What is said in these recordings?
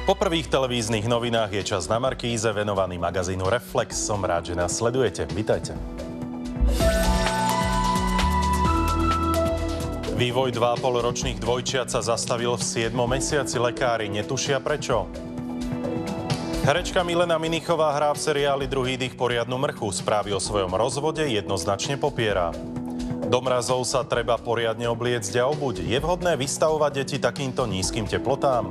Po prvých televíznych novinách je čas na Markíze venovaný magazínu Reflex. Som rád, že nás sledujete. Vítajte. Vývoj 2,5-ročných dvojčiat sa zastavil v 7. mesiaci. Lekári netušia prečo. Herečka Milena Minichová hrá v seriáli Druhý dých poriadnu mrchu. Správy o svojom rozvode jednoznačne popiera. Do mrazov sa treba poriadne obliecť a obuť. Je vhodné vystavovať deti takýmto nízkym teplotám?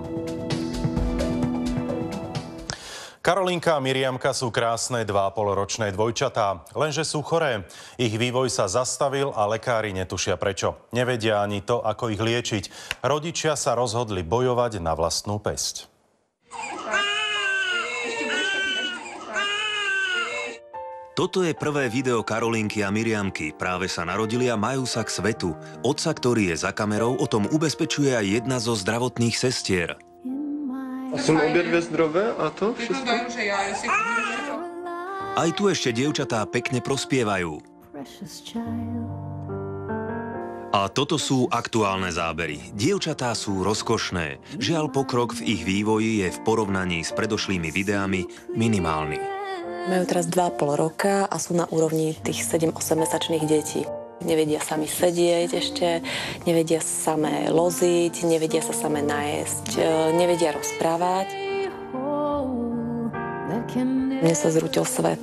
Karolinka a Miriamka sú krásne 2,5-ročné dvojčatá, lenže sú choré. Ich vývoj sa zastavil a lekári netušia prečo. Nevedia ani to, ako ich liečiť. Rodičia sa rozhodli bojovať na vlastnú päsť. Toto je prvé video Karolinky a Miriamky. Práve sa narodili a majú sa k svetu. Otca, ktorý je za kamerou, o tom ubezpečuje aj jedna zo zdravotných sestier. Sú obě dvě zdravé a to všetko? Aj tu ešte dievčatá pekne prospievajú. A toto sú aktuálne zábery. Dievčatá sú rozkošné. Žiaľ, pokrok v ich vývoji je v porovnaní s predošlými videami minimálny. Majú teraz 2,5 roka a sú na úrovni tých 7-8 mesačných detí. Nevedia sami sedieť ešte, nevedia sa samé loziť, nevedia sa samé najesť, nevedia rozprávať. Mne sa zrútil svet.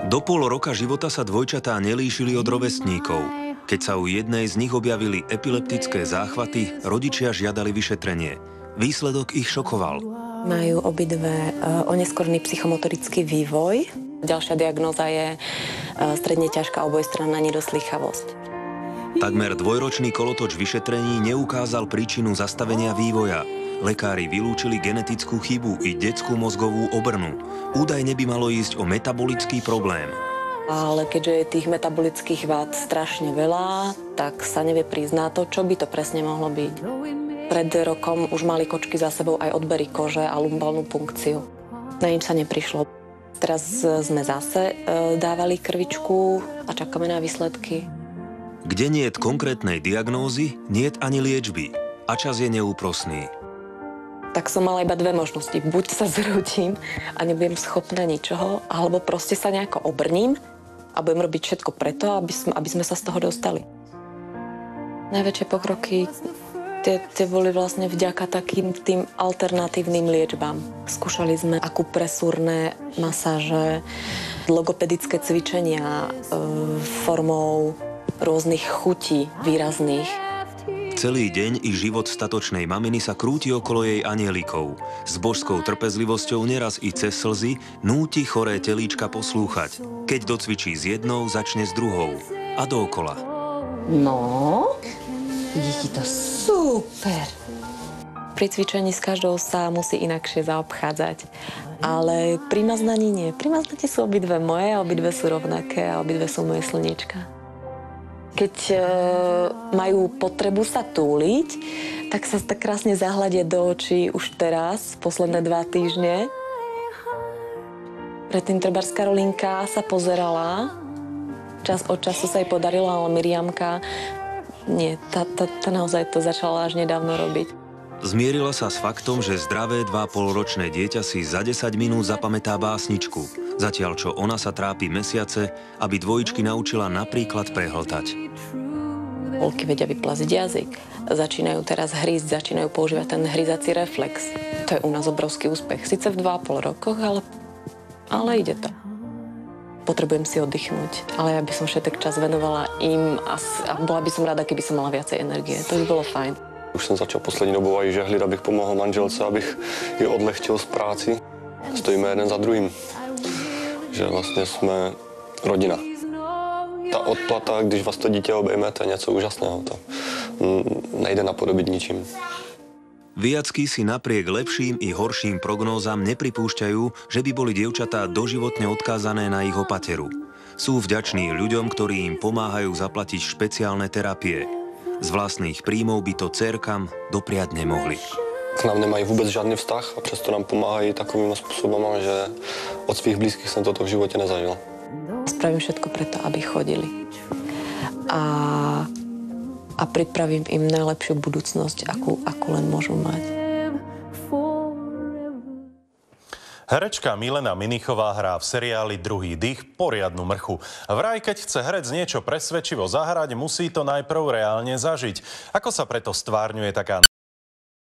Do pol roka života sa dvojčatá nelíšili od rovesníkov. Keď sa u jednej z nich objavili epileptické záchvaty, rodičia žiadali vyšetrenie. Výsledok ich šokoval. Majú obidve oneskorný psychomotorický vývoj. Ďalšia diagnóza je stredne ťažká obojstranná nedoslýchavosť. Takmer dvojročný kolotoč vyšetrení neukázal príčinu zastavenia vývoja. Lekári vylúčili genetickú chybu i detskú mozgovú obrnu. Údajne by malo ísť o metabolický problém. Ale keďže je tých metabolických vád strašne veľa, tak sa nevie priznať to, čo by to presne mohlo byť. Pred rokom už mali kočky za sebou aj odbery kože a lumbalnú punkciu. Na nič sa neprišlo. Teraz sme zase dávali krvičku a čakáme na výsledky. Kde niet konkrétnej diagnózy, niet ani liečby. A čas je neúprosný. Tak som mala iba dve možnosti. Buď sa zrútim a nebudem schopná ničoho, alebo proste sa nejako obrním a budem robiť všetko preto, aby sme sa z toho dostali. Najväčšie pokroky tie boli vlastne vďaka takým tým alternatívnym liečbám. Skúšali sme akupresúrne masáže, logopedické cvičenia formou rôznych chutí výrazných. Celý deň i život statočnej maminy sa krúti okolo jej anielikov. S božskou trpezlivosťou neraz i cez slzy núti choré telíčka poslúchať. Keď docvičí s jednou, začne s druhou. A dookola. No, ide ti to super. Pri cvičení s každou sa musí inakšie zaobchádzať. Ale pri maznaní nie. Pri maznaní sú obidve moje, obidve sú rovnaké a obidve sú moje slniečka. Keď majú potrebu sa túliť, tak sa tak krásne zahľadia do očí už teraz, posledné 2 týždne. Predtým trebárs Karolinka sa pozerala, čas od času sa jej podarilo, ale Miriamka nie, tá naozaj to začala až nedávno robiť. Zmierila sa s faktom, že zdravé 2,5-ročné dieťa si za 10 minút zapamätá básničku. Zatiaľ, čo ona sa trápi mesiace, aby dvojičky naučila napríklad prehltať. Polky vedia vyplaziť jazyk. Začínajú teraz hrísť, začínajú používať ten hryzací reflex. To je u nás obrovský úspech. Sice v 2,5 rokoch, ale ide to. Potrebujem si oddychnúť, ale ja by som všetek čas venovala im a bola by som rada, keby som mala viacej energie. To by bolo fajn. Už jsem začal poslední dobou aj žehlit, abych pomohl manželce, abych ji odlehčil z práci. Stojíme jeden za druhým. Že vlastně jsme rodina. Ta odplata, když vás to dítě obejme, to je něco úžasného. To nejde napodobit ničím. Viacky si napriek lepším i horším prognózam nepripúšťajú, že by boli dievčatá doživotne odkázané na ich opateru. Sú vďační ľuďom, ktorí im pomáhajú zaplatiť špeciálne terapie. Z vlastných príjmov by to dcérkam dopriať nemohli. K nám nemají vůbec žádný vztah a přesto nám pomáhají takovým způsobem, že od svých blízkých jsem toto v životě nezažil. Spravím všetko preto, aby chodili. A a pripravím im najlepšiu budúcnosť, akú len môžu mať. Herečka Milena Minichová hrá v seriáli Druhý dých poriadnu mrchu. Vraj, keď chce herec niečo presvedčivo zahrať, musí to najprv reálne zažiť. Ako sa preto stvárňuje taká